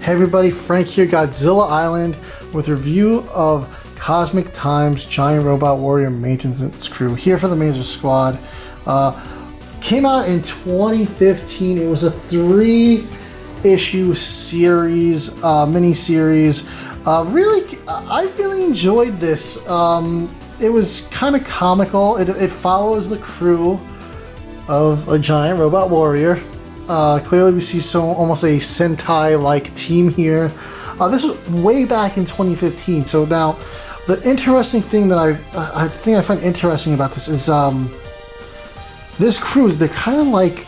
Hey everybody, Frank here, Godzilla Island, with a review of Cosmic Time's Giant Robot Warrior Maintenance Crew, here for the Mazer Squad. Came out in 2015. It was a 3-issue series, mini-series. I really enjoyed this. It was kind of comical. It follows the crew of a giant robot warrior. Clearly we see almost a Sentai-like team here. This was way back in 2015. So now, the interesting thing that I find interesting about this is this crew, they're kind of like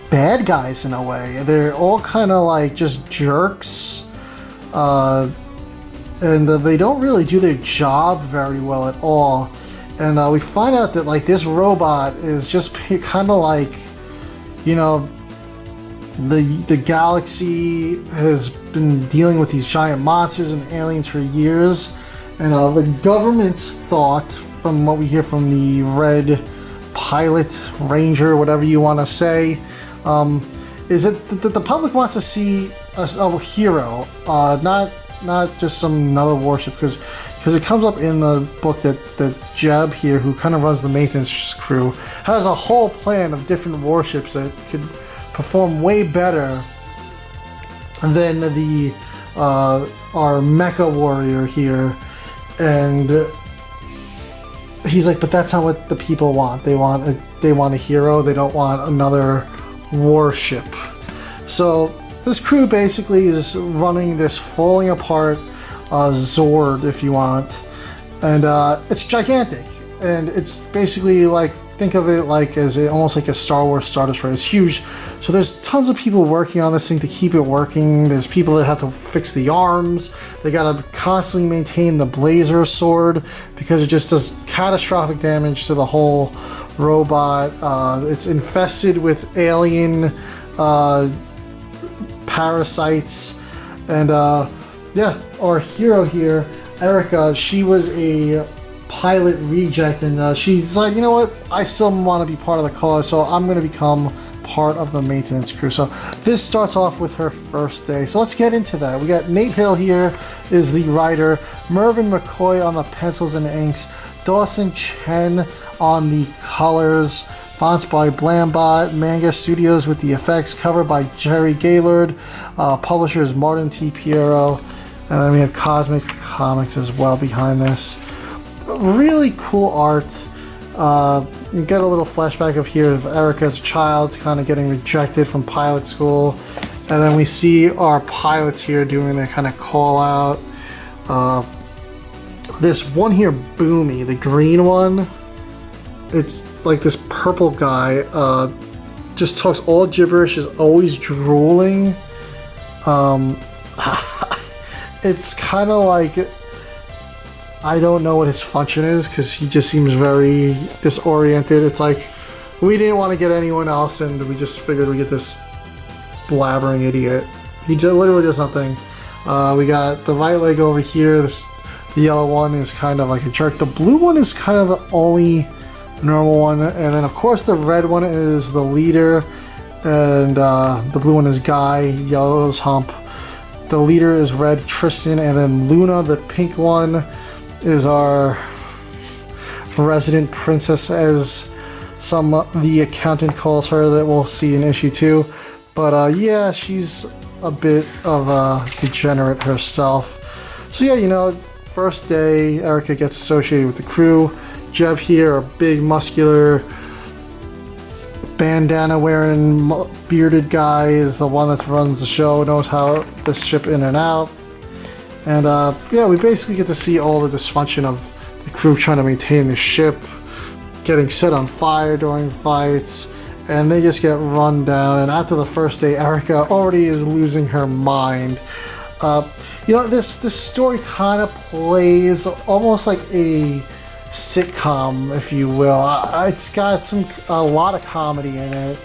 bad guys in a way. They're all kind of like just jerks, and they don't really do their job very well at all. And we find out that like this robot is just kind of like, you know, the galaxy has been dealing with these giant monsters and aliens for years, and the government's thought, from what we hear from the Red Pilot Ranger, whatever you want to say, is that the public wants to see a hero, not just some another warship, because it comes up in the book that Jeb here, who kind of runs the maintenance crew, has a whole plan of different warships that could perform way better than our mecha warrior here. And he's like, but that's not what the people want. They want a hero. They don't want another warship. So this crew basically is running this falling apart Zord, if you want, and it's gigantic, and it's basically like, think of it like as almost like a Star Wars Star Destroyer. It's huge, so there's tons of people working on this thing to keep it working. There's people that have to fix the arms. They gotta constantly maintain the blazer sword because it just does catastrophic damage to the whole robot. It's infested with alien parasites, and yeah, our hero here, Erica, she was a pilot reject, and she's like, you know what, I still want to be part of the cause, so I'm going to become part of the maintenance crew. So this starts off with her first day. So let's get into that. We got Nate Hill here is the writer, Mervyn McKoy on the pencils and inks, Dawson Chen on the colors, fonts by Blambot, Manga Studios with the effects, cover by Jerry Gaylord, publisher is Martin T. Piero. And then we have Cosmic Comics as well behind this. Really cool art. You get a little flashback of here of Erica as a child, kind of getting rejected from pilot school. And then we see our pilots here doing their kind of call out. This one here, Boomy, the green one, it's like this purple guy, just talks all gibberish, is always drooling. It's kind of like, I don't know what his function is, because he just seems very disoriented. It's like, we didn't want to get anyone else, and we just figured we'd get this blabbering idiot. He literally does nothing. We got the right leg over here. The yellow one is kind of like a jerk. The blue one is kind of the only normal one. And then, of course, the red one is the leader. And the blue one is Guy. Yellow is Hump. The leader is Red, Tristan, and then Luna, the pink one, is our resident princess, as the accountant calls her, that we'll see in issue 2. But yeah, she's a bit of a degenerate herself. So yeah, you know, first day, Erica gets associated with the crew. Jeb here, a big muscular bandana wearing bearded guy, is the one that runs the show, knows how this ship in and out. And yeah, we basically get to see all the dysfunction of the crew trying to maintain the ship, getting set on fire during fights, and they just get run down. And after the first day, Erica already is losing her mind. You know, this story kind of plays almost like a sitcom, if you will. It's got a lot of comedy in it,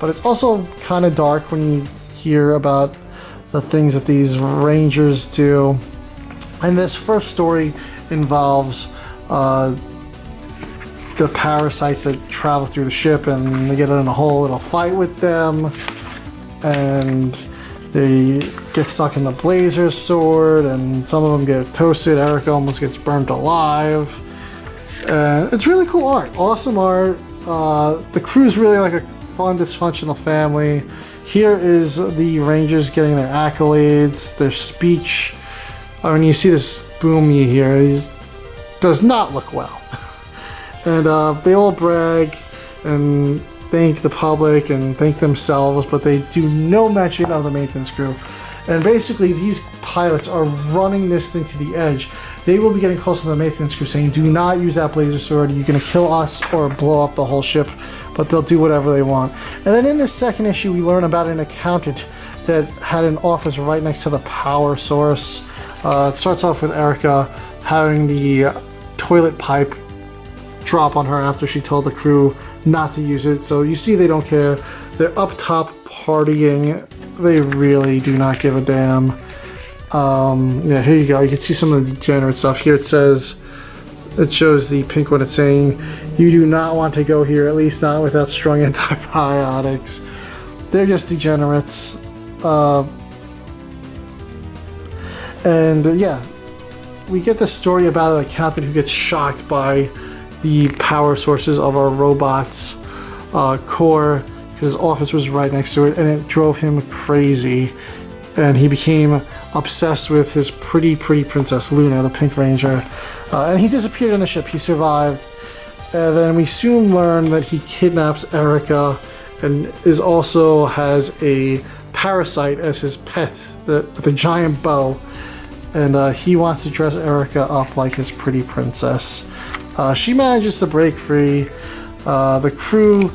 but it's also kind of dark when you hear about the things that these rangers do. And this first story involves the parasites that travel through the ship, and they get in a whole little fight with them, and They get stuck in the blazer sword, and some of them get toasted. Erica almost gets burnt alive. And it's really cool art, awesome art. The crew's really like a fun, dysfunctional family. Here is the Rangers getting their accolades, their speech. When you see this Boomy here, he does not look well. And they all brag and thank the public and thank themselves, but they do no mention of the maintenance crew. And basically, these pilots are running this thing to the edge. They will be getting close to the maintenance crew saying, do not use that blazer sword, you're going to kill us or blow up the whole ship, but they'll do whatever they want. And then in this second issue, we learn about an accountant that had an office right next to the power source. It starts off with Erica having the toilet pipe drop on her after she told the crew not to use it. So you see they don't care. They're up top partying. They really do not give a damn. Yeah, here you go. You can see some of the degenerate stuff. Here it says, it shows the pink one. It's saying, you do not want to go here, at least not without strong antibiotics. They're just degenerates. And yeah, we get the story about an accountant who gets shocked by the power sources of our robot's core, because his office was right next to it, and it drove him crazy. And he became obsessed with his pretty princess Luna, the Pink Ranger. And he disappeared on the ship. He survived. And then we soon learn that he kidnaps Erica and also has a parasite as his pet, the giant bow. And he wants to dress Erica up like his pretty princess. She manages to break free. The crew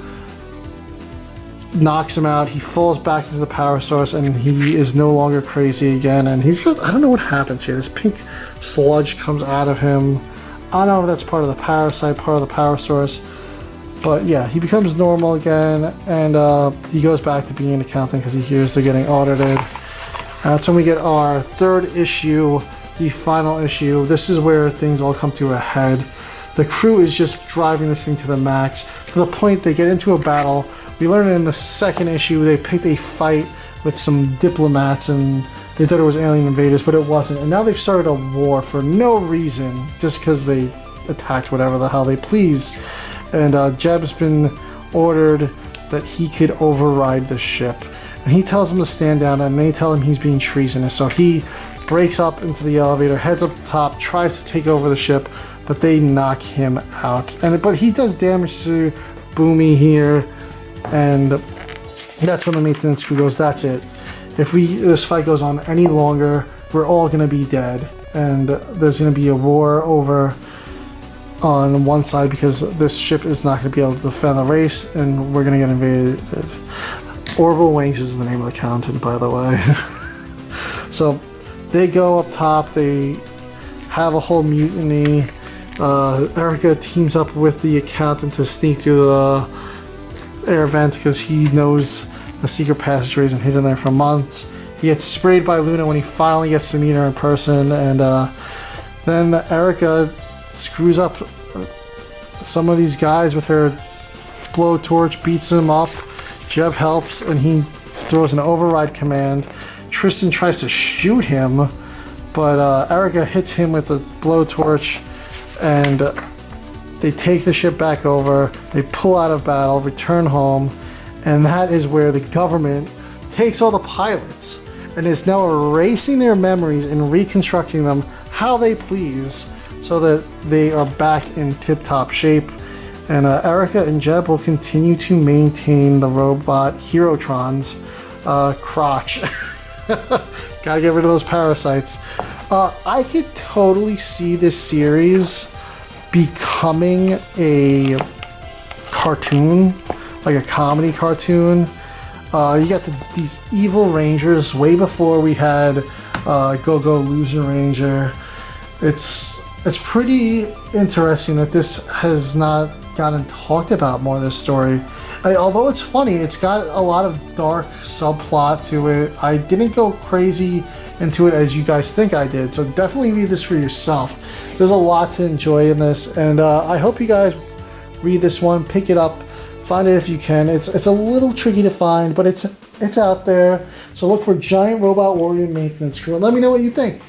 knocks him out. He falls back into the power source, and he is no longer crazy again. And he's got, I don't know what happens here. This pink sludge comes out of him. I don't know if that's part of the parasite, part of the power source. But yeah, he becomes normal again, and he goes back to being an accountant because he hears they're getting audited. That's when we get our third issue, the final issue. This is where things all come to a head. The crew is just driving this thing to the max, to the point they get into a battle. We learn in the second issue they picked a fight with some diplomats, and they thought it was alien invaders, but it wasn't. And now they've started a war for no reason, just because they attacked whatever the hell they please. And Jeb's been ordered that he could override the ship. And he tells them to stand down, and they tell him he's being treasonous. So he breaks up into the elevator, heads up the top, tries to take over the ship, but they knock him out. But he does damage to Boomy here, and that's when the maintenance crew goes, that's it. If this fight goes on any longer, we're all going to be dead. And there's going to be a war over on one side because this ship is not going to be able to defend the race, and we're going to get invaded. Orville Wanks is the name of the accountant, by the way. So they go up top, they have a whole mutiny. Erica teams up with the accountant to sneak through the air vent because he knows the secret passageways and hidden there for months. He gets sprayed by Luna when he finally gets to meet her in person, and then Erica screws up some of these guys with her blowtorch, beats them up. Jeb helps, and he throws an override command. Tristan tries to shoot him, but Erica hits him with the blowtorch, and they take the ship back over. They pull out of battle, return home, and that is where the government takes all the pilots and is now erasing their memories and reconstructing them how they please so that they are back in tip-top shape. And Erica and Jeb will continue to maintain the robot Herotron's crotch. Gotta get rid of those parasites. I could totally see this series becoming a cartoon, like a comedy cartoon. You got these evil Rangers way before we had Go-Go Loser Ranger. It's pretty interesting that this has not gotten talked about more, this story. Although it's funny, it's got a lot of dark subplot to it. I didn't go crazy into it as you guys think I did, so definitely read this for yourself. There's a lot to enjoy in this, and I hope you guys read this one, pick it up, Find it if you can. It's a little tricky to find, but it's out there. So look for Giant Robot Warrior Maintenance Crew and let me know what you think.